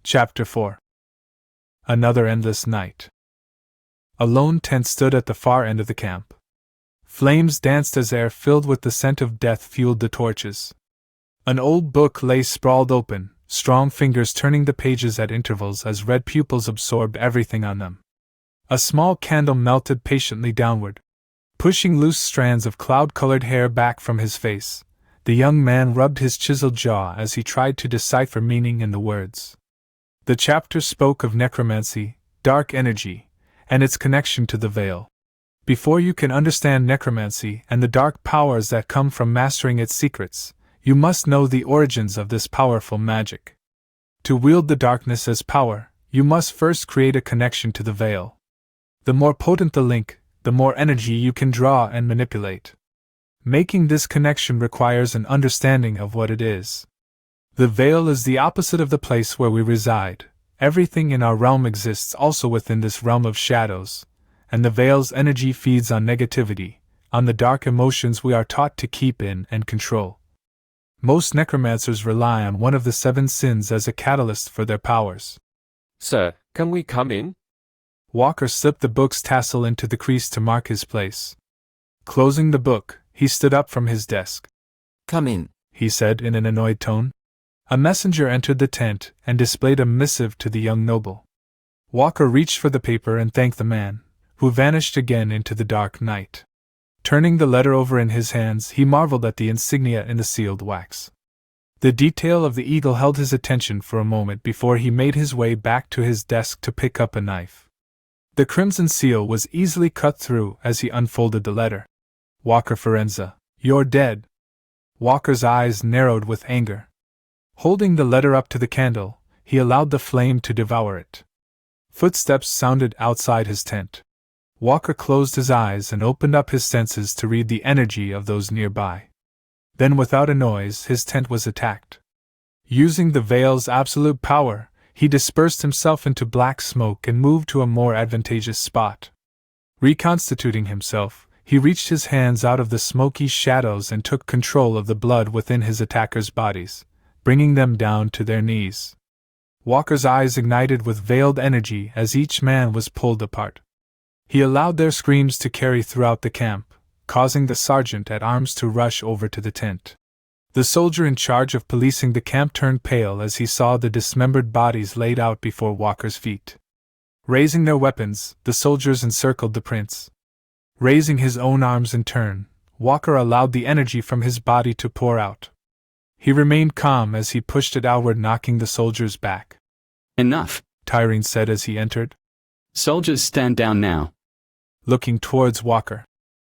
Chapter 4. Another endless night. A lone tent stood at the far end of the camp. Flames danced as air filled with the scent of death fueled the torches. An old book lay sprawled open, strong fingers turning the pages at intervals as red pupils absorbed everything on them. A small candle melted patiently downward, pushing loose strands of cloud-colored hair back from his face. The young man rubbed his chiseled jaw as he tried to decipher meaning in the words. The chapter spoke of necromancy, dark energy, and its connection to the veil. Before you can understand necromancy and the dark powers that come from mastering its secrets, you must know the origins of this powerful magic. To wield the darkness as power, you must first create a connection to the veil. The more potent the link, the more energy you can draw and manipulate. Making this connection requires an understanding of what it is. The veil is the opposite of the place where we reside. Everything in our realm exists also within this realm of shadows, and the veil's energy feeds on negativity, on the dark emotions we are taught to keep in and control. Most necromancers rely on one of the 7 sins as a catalyst for their powers. Sir, can we come in? Walker slipped the book's tassel into the crease to mark his place. Closing the book, he stood up from his desk. Come in, he said in an annoyed tone. A messenger entered the tent and displayed a missive to the young noble. Walker reached for the paper and thanked the man, who vanished again into the dark night. Turning the letter over in his hands, he marveled at the insignia in the sealed wax. The detail of the eagle held his attention for a moment before he made his way back to his desk to pick up a knife. The crimson seal was easily cut through as he unfolded the letter. Walker Forenza, you're dead. Walker's eyes narrowed with anger. Holding the letter up to the candle, he allowed the flame to devour it. Footsteps sounded outside his tent. Walker closed his eyes and opened up his senses to read the energy of those nearby. Then without a noise, his tent was attacked. Using the veil's absolute power, he dispersed himself into black smoke and moved to a more advantageous spot. Reconstituting himself, he reached his hands out of the smoky shadows and took control of the blood within his attackers' bodies, bringing them down to their knees. Walker's eyes ignited with veiled energy as each man was pulled apart. He allowed their screams to carry throughout the camp, causing the sergeant at arms to rush over to the tent. The soldier in charge of policing the camp turned pale as he saw the dismembered bodies laid out before Walker's feet. Raising their weapons, the soldiers encircled the prince. Raising his own arms in turn, Walker allowed the energy from his body to pour out. He remained calm as he pushed it outward, knocking the soldiers back. Enough, Tyreen said as he entered. Soldiers, stand down now. Looking towards Walker,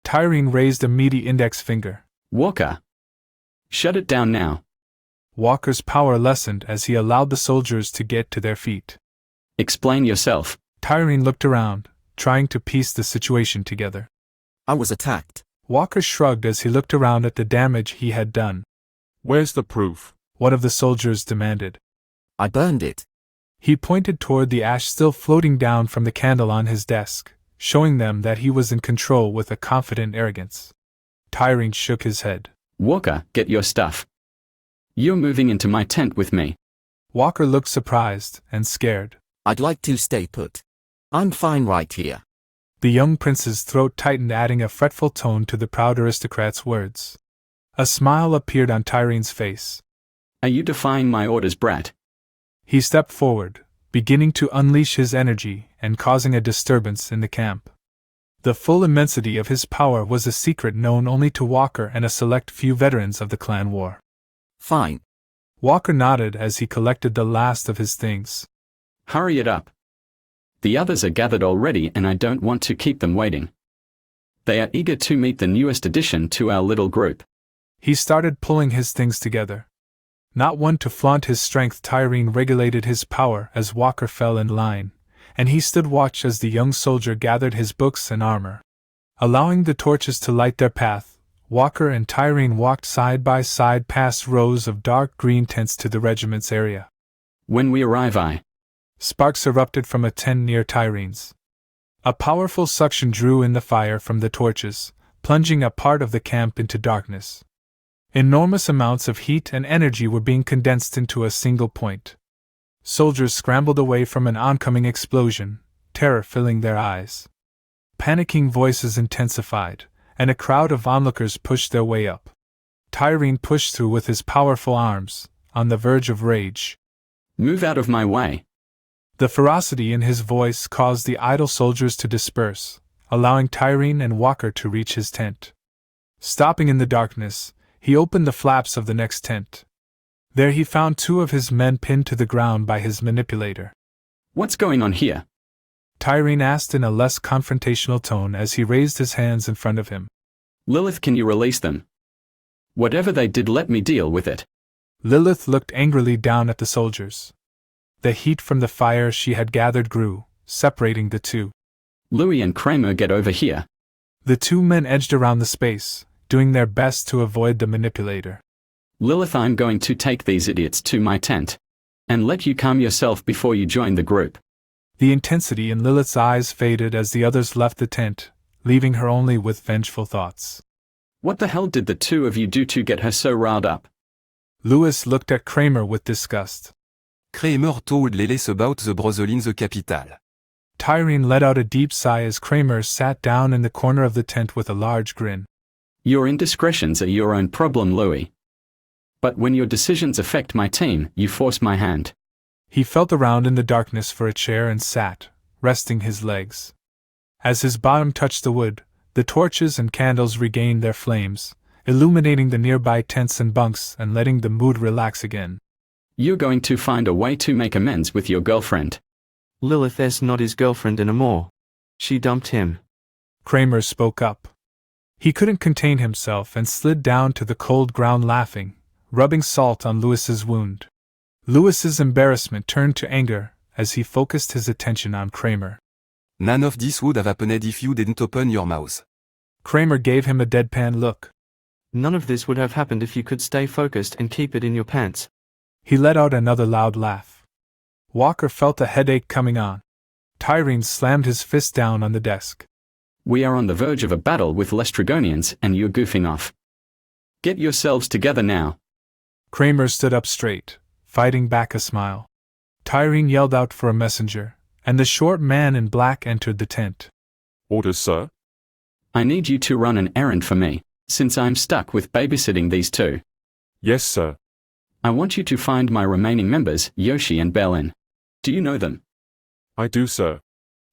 Tyreen raised a meaty index finger. Walker, shut it down now. Walker's power lessened as he allowed the soldiers to get to their feet. Explain yourself. Tyreen looked around, trying to piece the situation together. I was attacked. Walker shrugged as he looked around at the damage he had done. Where's the proof? One of the soldiers demanded. I burned it. He pointed toward the ash still floating down from the candle on his desk, showing them that he was in control with a confident arrogance. Tyreen shook his head. Walker, get your stuff. You're moving into my tent with me. Walker looked surprised and scared. I'd like to stay put. I'm fine right here. The young prince's throat tightened, adding a fretful tone to the proud aristocrat's words. A smile appeared on Tyreen's face. Are you defying my orders, brat? He stepped forward, beginning to unleash his energy and causing a disturbance in the camp. The full immensity of his power was a secret known only to Walker and a select few veterans of the clan war. Fine. Walker nodded as he collected the last of his things. Hurry it up. The others are gathered already and I don't want to keep them waiting. They are eager to meet the newest addition to our little group. He started pulling his things together. Not one to flaunt his strength, Tyreen regulated his power as Walker fell in line, and he stood watch as the young soldier gathered his books and armor. Allowing the torches to light their path, Walker and Tyreen walked side by side past rows of dark green tents to the regiment's area. When we arrive, Sparks erupted from a tent near Tyreen's. A powerful suction drew in the fire from the torches, plunging a part of the camp into darkness. Enormous amounts of heat and energy were being condensed into a single point. Soldiers scrambled away from an oncoming explosion, terror filling their eyes. Panicking voices intensified, and a crowd of onlookers pushed their way up. Tyreen pushed through with his powerful arms, on the verge of rage. Move out of my way. The ferocity in his voice caused the idle soldiers to disperse, allowing Tyreen and Walker to reach his tent. Stopping in the darkness, he opened the flaps of the next tent. There he found 2 of his men pinned to the ground by his manipulator. What's going on here? Tyreen asked in a less confrontational tone as he raised his hands in front of him. Lilith, can you release them? Whatever they did, let me deal with it. Lilith looked angrily down at the soldiers. The heat from the fire she had gathered grew, separating the two. Louis and Kramer, get over here. The 2 men edged around the space, doing their best to avoid the manipulator. Lilith, I'm going to take these idiots to my tent. And let you calm yourself before you join the group. The intensity in Lilith's eyes faded as the others left the tent, leaving her only with vengeful thoughts. What the hell did the 2 of you do to get her so riled up? Louis looked at Kramer with disgust. Kramer told Lilith about the brothel in the capital. Tyreen let out a deep sigh as Kramer sat down in the corner of the tent with a large grin. Your indiscretions are your own problem, Louis. But when your decisions affect my team, you force my hand. He felt around in the darkness for a chair and sat, resting his legs. As his bottom touched the wood, the torches and candles regained their flames, illuminating the nearby tents and bunks and letting the mood relax again. You're going to find a way to make amends with your girlfriend. Lilith is not his girlfriend anymore. She dumped him. Kramer spoke up. He couldn't contain himself and slid down to the cold ground laughing, rubbing salt on Louis's wound. Louis's embarrassment turned to anger as he focused his attention on Kramer. None of this would have happened if you didn't open your mouth. Kramer gave him a deadpan look. None of this would have happened if you could stay focused and keep it in your pants. He let out another loud laugh. Walker felt a headache coming on. Tyreen slammed his fist down on the desk. We are on the verge of a battle with Lestragonians and you're goofing off. Get yourselves together now. Kramer stood up straight, fighting back a smile. Tyreen yelled out for a messenger, and the short man in black entered the tent. Orders, sir. I need you to run an errand for me, since I'm stuck with babysitting these 2. Yes, sir. I want you to find my remaining members, Yoshi and Belin. Do you know them? I do, sir.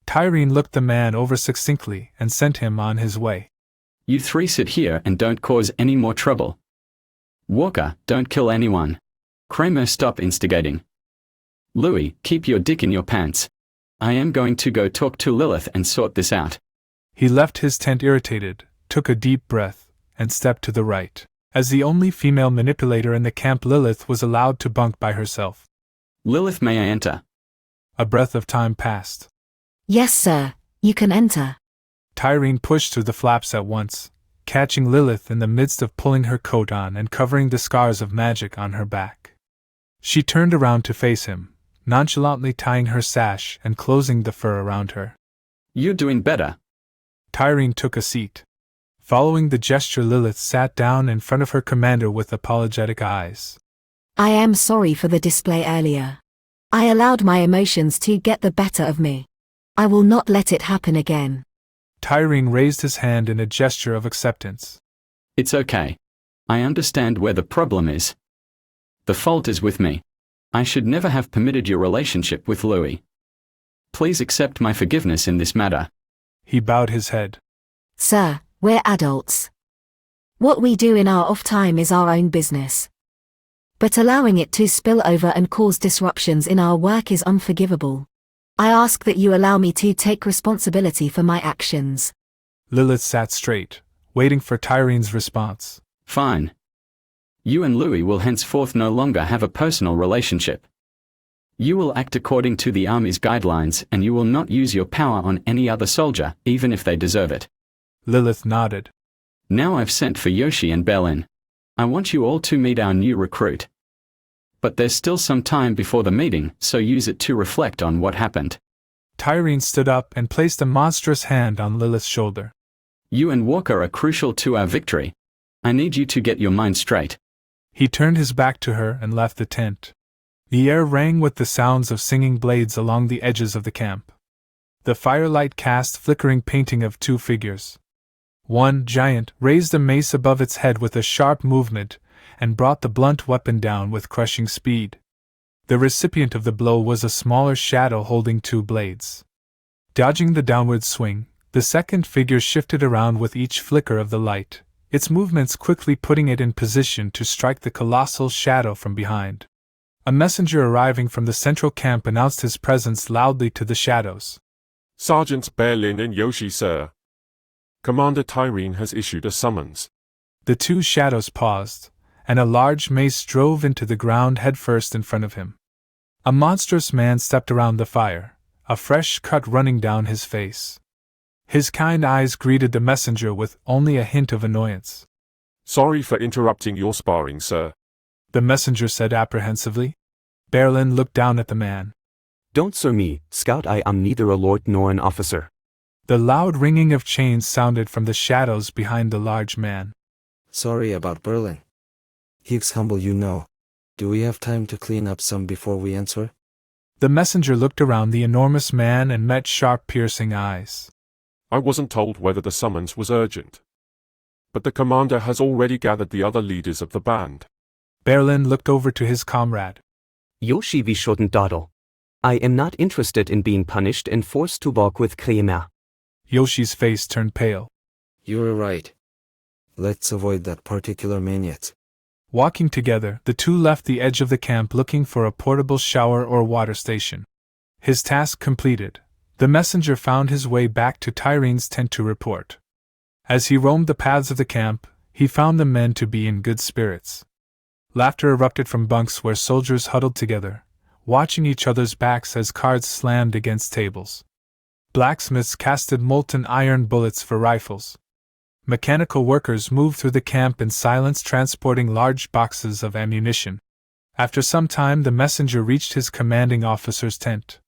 Tyreen looked the man over succinctly and sent him on his way. You 3 sit here and don't cause any more trouble. Walker, don't kill anyone. Kramer, stop instigating. Louis, keep your dick in your pants. I am going to go talk to Lilith and sort this out. He left his tent irritated, took a deep breath, and stepped to the right. As the only female manipulator in the camp, Lilith was allowed to bunk by herself. Lilith, may I enter? A breath of time passed. Yes, sir, you can enter. Tyreen pushed through the flaps at once, catching Lilith in the midst of pulling her coat on and covering the scars of magic on her back. She turned around to face him, nonchalantly tying her sash and closing the fur around her. You're doing better. Tyreen took a seat. Following the gesture, Lilith sat down in front of her commander with apologetic eyes. I am sorry for the display earlier. I allowed my emotions to get the better of me. I will not let it happen again. Tyreen raised his hand in a gesture of acceptance. It's okay. I understand where the problem is. The fault is with me. I should never have permitted your relationship with Louis. Please accept my forgiveness in this matter. He bowed his head. Sir, we're adults. What we do in our off time is our own business. But allowing it to spill over and cause disruptions in our work is unforgivable. I ask that you allow me to take responsibility for my actions. Lilith sat straight, waiting for Tyreen's response. Fine. You and Louis will henceforth no longer have a personal relationship. You will act according to the Army's guidelines and you will not use your power on any other soldier, even if they deserve it. Lilith nodded. Now I've sent for Yoshi and Belin. I want you all to meet our new recruit. But there's still some time before the meeting, so use it to reflect on what happened. Tyreen stood up and placed a monstrous hand on Lilith's shoulder. You and Walker are crucial to our victory. I need you to get your mind straight. He turned his back to her and left the tent. The air rang with the sounds of singing blades along the edges of the camp. The firelight cast flickering painting of two figures. One, giant, raised a mace above its head with a sharp movement and brought the blunt weapon down with crushing speed. The recipient of the blow was a smaller shadow holding two blades. Dodging the downward swing, the second figure shifted around with each flicker of the light, its movements quickly putting it in position to strike the colossal shadow from behind. A messenger arriving from the central camp announced his presence loudly to the shadows. Sergeants Berlin and Yoshi, sir. Commander Tyreen has issued a summons. The two shadows paused, and a large mace drove into the ground headfirst in front of him. A monstrous man stepped around the fire, a fresh cut running down his face. His kind eyes greeted the messenger with only a hint of annoyance. Sorry for interrupting your sparring, sir, the messenger said apprehensively. Berlin looked down at the man. Don't sir me, Scout, I am neither a lord nor an officer. The loud ringing of chains sounded from the shadows behind the large man. Sorry about Berlin. He's humble, you know. Do we have time to clean up some before we answer? The messenger looked around the enormous man and met sharp, piercing eyes. I wasn't told whether the summons was urgent, but the commander has already gathered the other leaders of the band. Berlin looked over to his comrade. Yoshi, we shouldn't dawdle. I am not interested in being punished and forced to walk with Kramer. Yoshi's face turned pale. You're right. Let's avoid that particular man yet. Walking together, the two left the edge of the camp looking for a portable shower or water station. His task completed, the messenger found his way back to Tyreen's tent to report. As he roamed the paths of the camp, he found the men to be in good spirits. Laughter erupted from bunks where soldiers huddled together, watching each other's backs as cards slammed against tables. Blacksmiths casted molten iron bullets for rifles. Mechanical workers moved through the camp in silence, transporting large boxes of ammunition. After some time, the messenger reached his commanding officer's tent.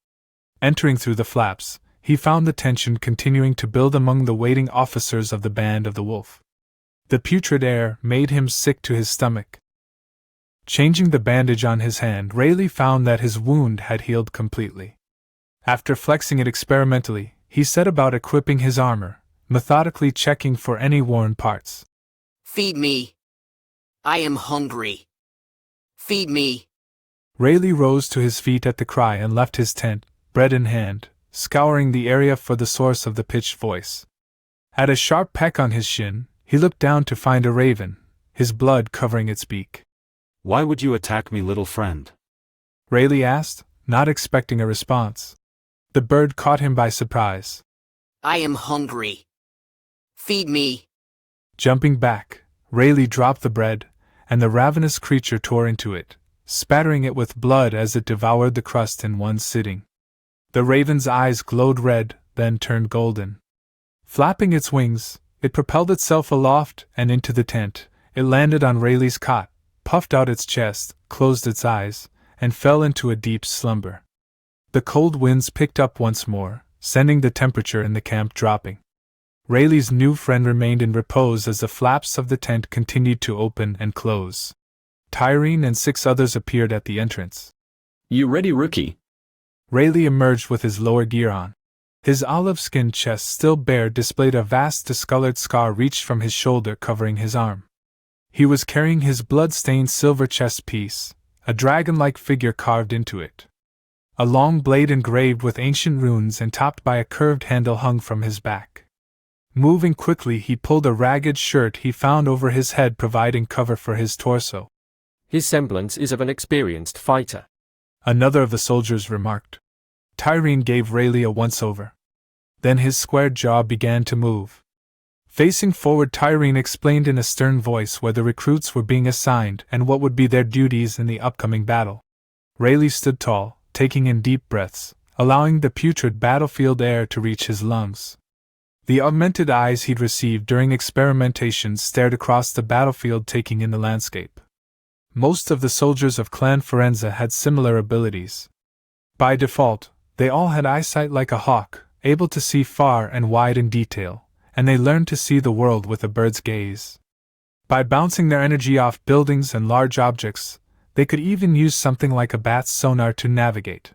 Entering through the flaps, he found the tension continuing to build among the waiting officers of the Band of the Wolf. The putrid air made him sick to his stomach. Changing the bandage on his hand, Rayleigh found that his wound had healed completely. After flexing it experimentally, he set about equipping his armor, methodically checking for any worn parts. Feed me. I am hungry. Feed me. Rayleigh rose to his feet at the cry and left his tent, bread in hand, scouring the area for the source of the pitched voice. At a sharp peck on his shin, he looked down to find a raven, his blood covering its beak. Why would you attack me, little friend? Rayleigh asked, not expecting a response. The bird caught him by surprise. I am hungry. Feed me. Jumping back, Rayleigh dropped the bread, and the ravenous creature tore into it, spattering it with blood as it devoured the crust in one sitting. The raven's eyes glowed red, then turned golden. Flapping its wings, it propelled itself aloft and into the tent. It landed on Rayleigh's cot, puffed out its chest, closed its eyes, and fell into a deep slumber. The cold winds picked up once more, sending the temperature in the camp dropping. Rayleigh's new friend remained in repose as the flaps of the tent continued to open and close. Tyreen and 6 others appeared at the entrance. You ready, rookie? Rayleigh emerged with his lower gear on. His olive-skinned chest, still bare, displayed a vast discolored scar reached from his shoulder covering his arm. He was carrying his blood-stained silver chest piece, a dragon-like figure carved into it. A long blade engraved with ancient runes and topped by a curved handle hung from his back. Moving quickly, he pulled a ragged shirt he found over his head, providing cover for his torso. His semblance is of an experienced fighter, another of the soldiers remarked. Tyreen gave Rayleigh a once-over. Then his square jaw began to move. Facing forward, Tyreen explained in a stern voice where the recruits were being assigned and what would be their duties in the upcoming battle. Rayleigh stood tall, taking in deep breaths, allowing the putrid battlefield air to reach his lungs. The augmented eyes he'd received during experimentation stared across the battlefield, taking in the landscape. Most of the soldiers of Clan Forenza had similar abilities. By default, they all had eyesight like a hawk, able to see far and wide in detail, and they learned to see the world with a bird's gaze. By bouncing their energy off buildings and large objects, They could even use something like a bat's sonar to navigate.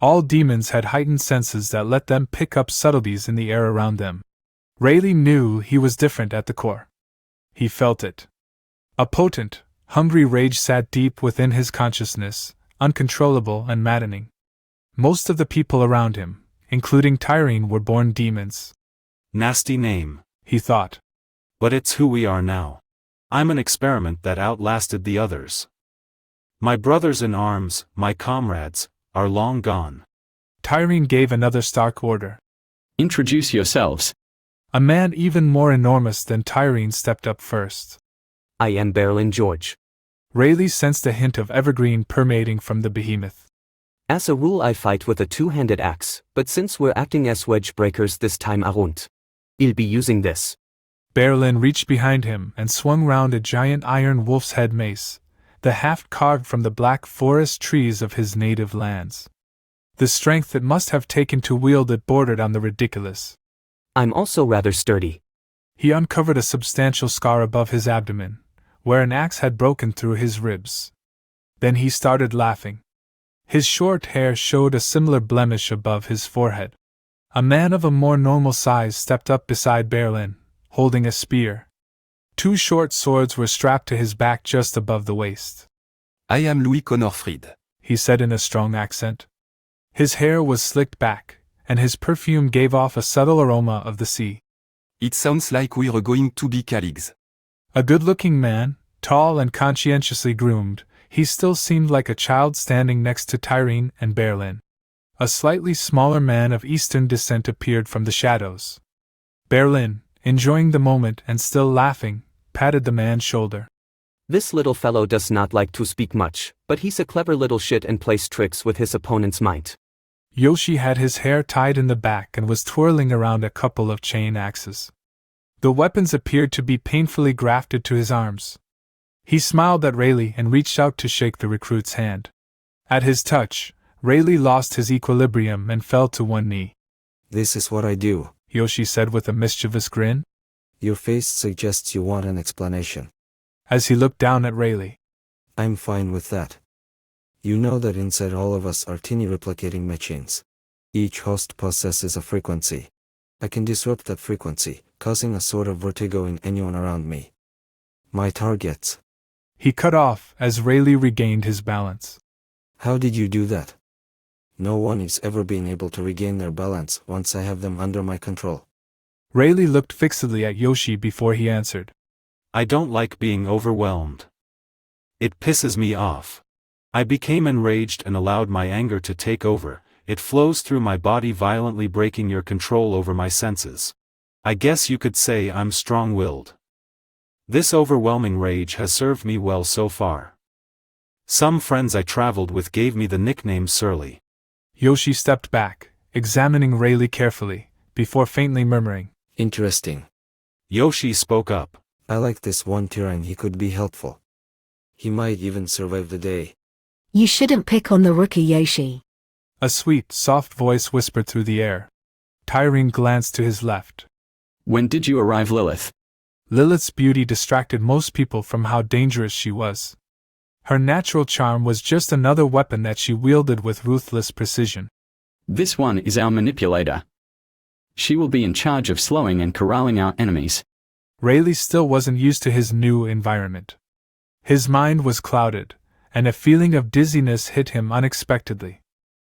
All demons had heightened senses that let them pick up subtleties in the air around them. Rayleigh knew he was different at the core. He felt it. A potent, hungry rage sat deep within his consciousness, uncontrollable and maddening. Most of the people around him, including Tyrene, were born demons. Nasty name, he thought. But it's who we are now. I'm an experiment that outlasted the others. My brothers in arms, my comrades, are long gone. Tyrene gave another stark order. Introduce yourselves. A man even more enormous than Tyrene stepped up first. I am Berlin George. Rayleigh sensed a hint of evergreen permeating from the behemoth. As a rule I fight with a two-handed axe, but since we're acting as wedge breakers this time I won't. I'll be using this. Berlin reached behind him and swung round a giant iron wolf's head mace, the haft carved from the black forest trees of his native lands. The strength it must have taken to wield it bordered on the ridiculous. I'm also rather sturdy. He uncovered a substantial scar above his abdomen, where an axe had broken through his ribs. Then he started laughing. His short hair showed a similar blemish above his forehead. A man of a more normal size stepped up beside Berlin, holding a spear. Two short swords were strapped to his back just above the waist. I am Louis Connorfried, he said in a strong accent. His hair was slicked back, and his perfume gave off a subtle aroma of the sea. It sounds like we're going to be colleagues. A good-looking man, tall and conscientiously groomed, he still seemed like a child standing next to Tyrene and Berlin. A slightly smaller man of Eastern descent appeared from the shadows. Berlin, enjoying the moment and still laughing, patted the man's shoulder. This little fellow does not like to speak much, but he's a clever little shit and plays tricks with his opponent's might. Yoshi had his hair tied in the back and was twirling around a couple of chain axes. The weapons appeared to be painfully grafted to his arms. He smiled at Rayleigh and reached out to shake the recruit's hand. At his touch, Rayleigh lost his equilibrium and fell to one knee. This is what I do, Yoshi said with a mischievous grin. Your face suggests you want an explanation. As he looked down at Rayleigh. I'm fine with that. You know that inside all of us are teeny replicating machines. Each host possesses a frequency. I can disrupt that frequency, causing a sort of vertigo in anyone around me. My targets. He cut off as Rayleigh regained his balance. How did you do that? No one is ever being able to regain their balance once I have them under my control. Rayleigh looked fixedly at Yoshi before he answered. I don't like being overwhelmed. It pisses me off. I became enraged and allowed my anger to take over. It flows through my body, violently breaking your control over my senses. I guess you could say I'm strong-willed. This overwhelming rage has served me well so far. Some friends I traveled with gave me the nickname Surly. Yoshi stepped back, examining Rayleigh carefully, before faintly murmuring. Interesting. Yoshi spoke up. I like this one Tyrann, he could be helpful. He might even survive the day. You shouldn't pick on the rookie, Yoshi. A sweet, soft voice whispered through the air. Tyrene glanced to his left. When did you arrive, Lilith? Lilith's beauty distracted most people from how dangerous she was. Her natural charm was just another weapon that she wielded with ruthless precision. This one is our manipulator. She will be in charge of slowing and corralling our enemies. Rayleigh still wasn't used to his new environment. His mind was clouded, and a feeling of dizziness hit him unexpectedly.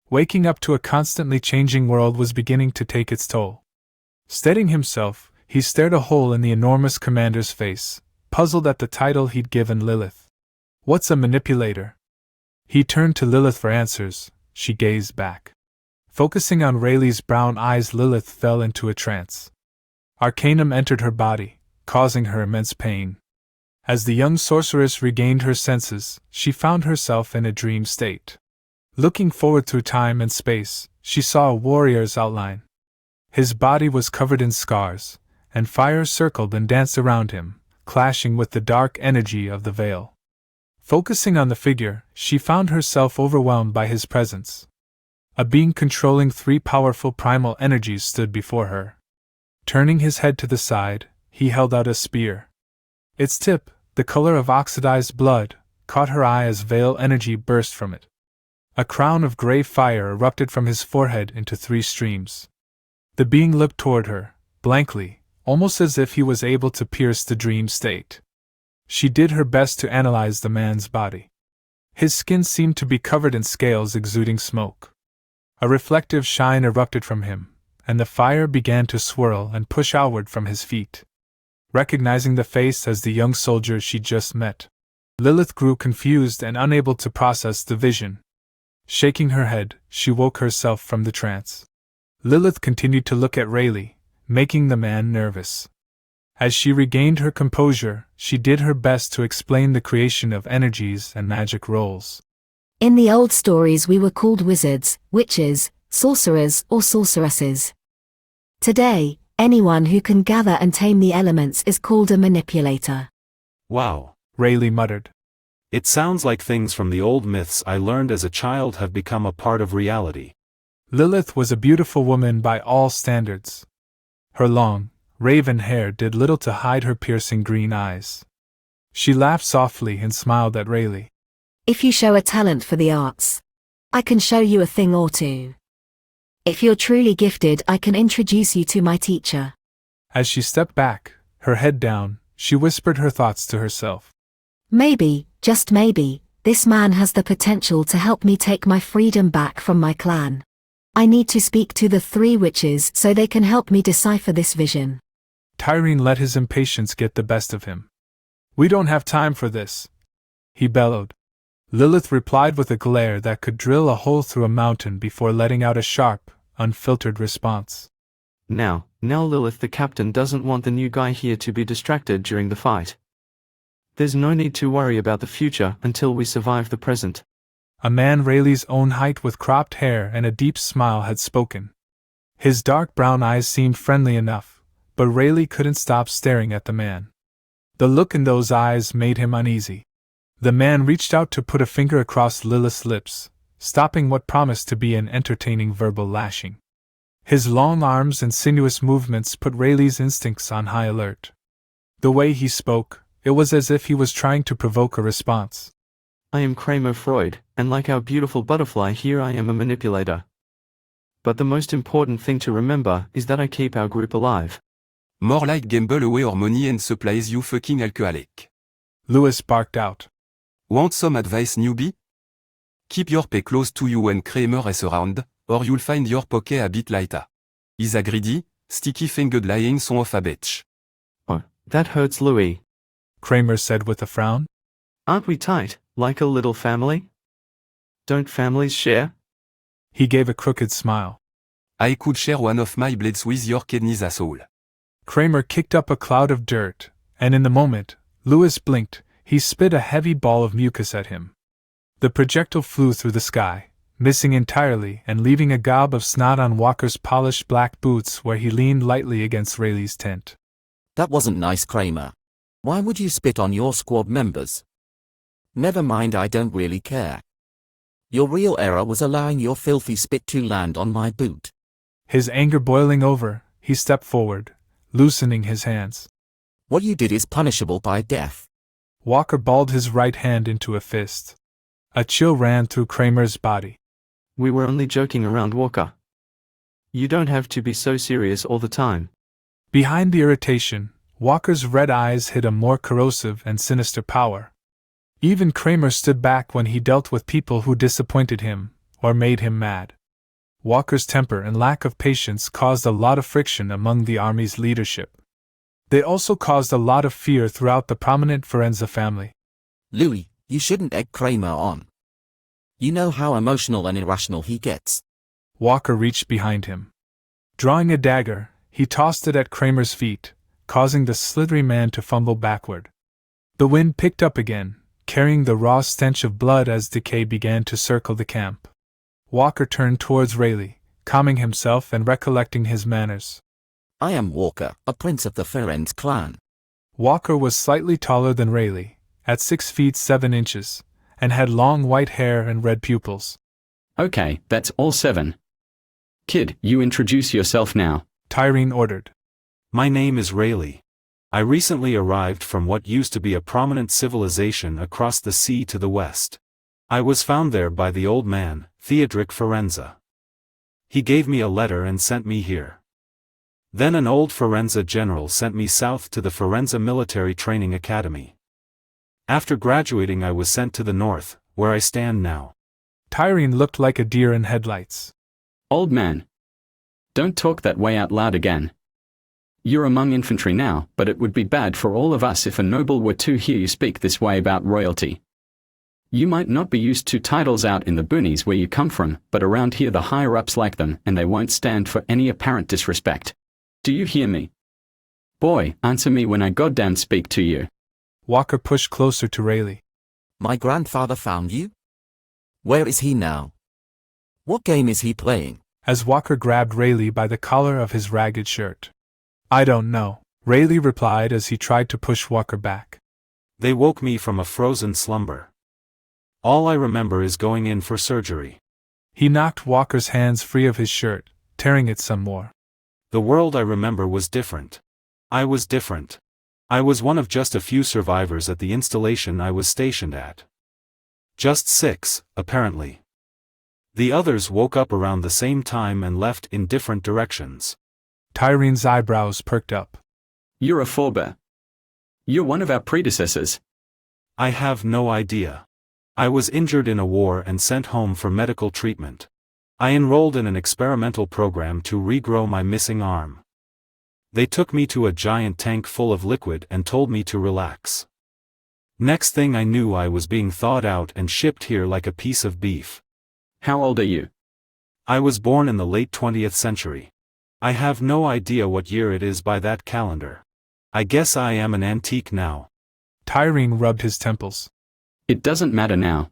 Waking up to a constantly changing world was beginning to take its toll. Steadying himself, he stared a hole in the enormous commander's face, puzzled at the title he'd given Lilith. What's a manipulator? He turned to Lilith for answers. She gazed back. Focusing on Rayleigh's brown eyes, Lilith fell into a trance. Arcanum entered her body, causing her immense pain. As the young sorceress regained her senses, she found herself in a dream state. Looking forward through time and space, she saw a warrior's outline. His body was covered in scars, and fire circled and danced around him, clashing with the dark energy of the veil. Focusing on the figure, she found herself overwhelmed by his presence. A being controlling 3 powerful primal energies stood before her. Turning his head to the side, he held out a spear. Its tip, the color of oxidized blood, caught her eye as veil energy burst from it. A crown of gray fire erupted from his forehead into 3 streams. The being looked toward her, blankly, almost as if he was able to pierce the dream state. She did her best to analyze the man's body. His skin seemed to be covered in scales exuding smoke. A reflective shine erupted from him, and the fire began to swirl and push outward from his feet. Recognizing the face as the young soldier she just met, Lilith grew confused and unable to process the vision. Shaking her head, she woke herself from the trance. Lilith continued to look at Rayleigh, making the man nervous. As she regained her composure, she did her best to explain the creation of energies and magic roles. In the old stories we were called wizards, witches, sorcerers or sorceresses. Today, anyone who can gather and tame the elements is called a manipulator. Wow. Rayleigh muttered. It sounds like things from the old myths I learned as a child have become a part of reality. Lilith was a beautiful woman by all standards. Her long, raven hair did little to hide her piercing green eyes. She laughed softly and smiled at Rayleigh. If you show a talent for the arts, I can show you a thing or two. If you're truly gifted, I can introduce you to my teacher. As she stepped back, her head down, she whispered her thoughts to herself. Maybe, just maybe, this man has the potential to help me take my freedom back from my clan. I need to speak to the 3 witches so they can help me decipher this vision. Tyreen let his impatience get the best of him. We don't have time for this, he bellowed. Lilith replied with a glare that could drill a hole through a mountain before letting out a sharp, unfiltered response. Now Lilith, the captain doesn't want the new guy here to be distracted during the fight. There's no need to worry about the future until we survive the present. A man Rayleigh's own height with cropped hair and a deep smile had spoken. His dark brown eyes seemed friendly enough, but Rayleigh couldn't stop staring at the man. The look in those eyes made him uneasy. The man reached out to put a finger across Lilith's lips, stopping what promised to be an entertaining verbal lashing. His long arms and sinuous movements put Rayleigh's instincts on high alert. The way he spoke, it was as if he was trying to provoke a response. I am Kramer Freud, and like our beautiful butterfly here, I am a manipulator. But the most important thing to remember is that I keep our group alive. More like gamble away hormony and supplies you fucking alcoholic. Lewis barked out. Want some advice, newbie? Keep your pay close to you when Kramer is around, or you'll find your pocket a bit lighter. He's a greedy, sticky-fingered lying son of a bitch. Oh, that hurts, Louis. Kramer said with a frown. Aren't we tight, like a little family? Don't families share? He gave a crooked smile. I could share one of my blades with your kidney's asshole. Kramer kicked up a cloud of dirt, and in the moment, Lewis blinked, he spit a heavy ball of mucus at him. The projectile flew through the sky, missing entirely and leaving a gob of snot on Walker's polished black boots where he leaned lightly against Rayleigh's tent. That wasn't nice, Kramer. Why would you spit on your squad members? Never mind, I don't really care. Your real error was allowing your filthy spit to land on my boot. His anger boiling over, he stepped forward, loosening his hands. What you did is punishable by death. Walker balled his right hand into a fist. A chill ran through Kramer's body. We were only joking around, Walker. You don't have to be so serious all the time. Behind the irritation, Walker's red eyes hid a more corrosive and sinister power. Even Kramer stood back when he dealt with people who disappointed him, or made him mad. Walker's temper and lack of patience caused a lot of friction among the army's leadership. They also caused a lot of fear throughout the prominent Forenza family. Louis, you shouldn't egg Kramer on. You know how emotional and irrational he gets. Walker reached behind him. Drawing a dagger, he tossed it at Kramer's feet, causing the slithery man to fumble backward. The wind picked up again, carrying the raw stench of blood as decay began to circle the camp. Walker turned towards Rayleigh, calming himself and recollecting his manners. I am Walker, a prince of the Ferenz clan. Walker was slightly taller than Rayleigh, at 6 feet 7 inches, and had long white hair and red pupils. Okay, that's all 7. Kid, you introduce yourself now. Tyreen ordered. My name is Rayleigh. I recently arrived from what used to be a prominent civilization across the sea to the west. I was found there by the old man, Theodric Ferenza. He gave me a letter and sent me here. Then an old Ferenza general sent me south to the Ferenza Military Training Academy. After graduating I was sent to the north, where I stand now. Tyrene looked like a deer in headlights. Old man. Don't talk that way out loud again. You're among infantry now, but it would be bad for all of us if a noble were to hear you speak this way about royalty. You might not be used to titles out in the boonies where you come from, but around here the higher-ups like them, and they won't stand for any apparent disrespect. Do you hear me? Boy, answer me when I goddamn speak to you. Walker pushed closer to Rayleigh. My grandfather found you? Where is he now? What game is he playing? As Walker grabbed Rayleigh by the collar of his ragged shirt. I don't know, Rayleigh replied as he tried to push Walker back. They woke me from a frozen slumber. All I remember is going in for surgery. He knocked Walker's hands free of his shirt, tearing it some more. The world I remember was different. I was different. I was one of just a few survivors at the installation I was stationed at. Just 6, apparently. The others woke up around the same time and left in different directions. Tyrene's eyebrows perked up. You're a forebear. You're one of our predecessors. I have no idea. I was injured in a war and sent home for medical treatment. I enrolled in an experimental program to regrow my missing arm. They took me to a giant tank full of liquid and told me to relax. Next thing I knew I was being thawed out and shipped here like a piece of beef. How old are you? I was born in the late 20th century. I have no idea what year it is by that calendar. I guess I am an antique now. Tyrene rubbed his temples. It doesn't matter now.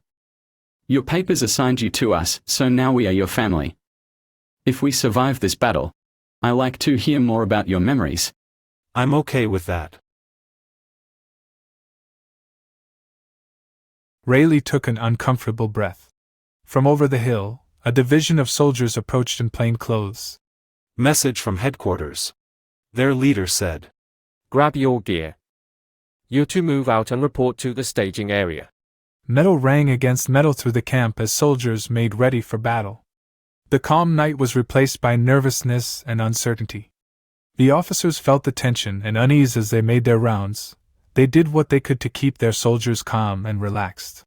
Your papers assigned you to us, so now we are your family. If we survive this battle, I like to hear more about your memories. I'm okay with that. Rayleigh took an uncomfortable breath. From over the hill, a division of soldiers approached in plain clothes. Message from headquarters. Their leader said, Grab your gear. You're to move out and report to the staging area. Metal rang against metal through the camp as soldiers made ready for battle. The calm night was replaced by nervousness and uncertainty. The officers felt the tension and unease as they made their rounds. They did what they could to keep their soldiers calm and relaxed.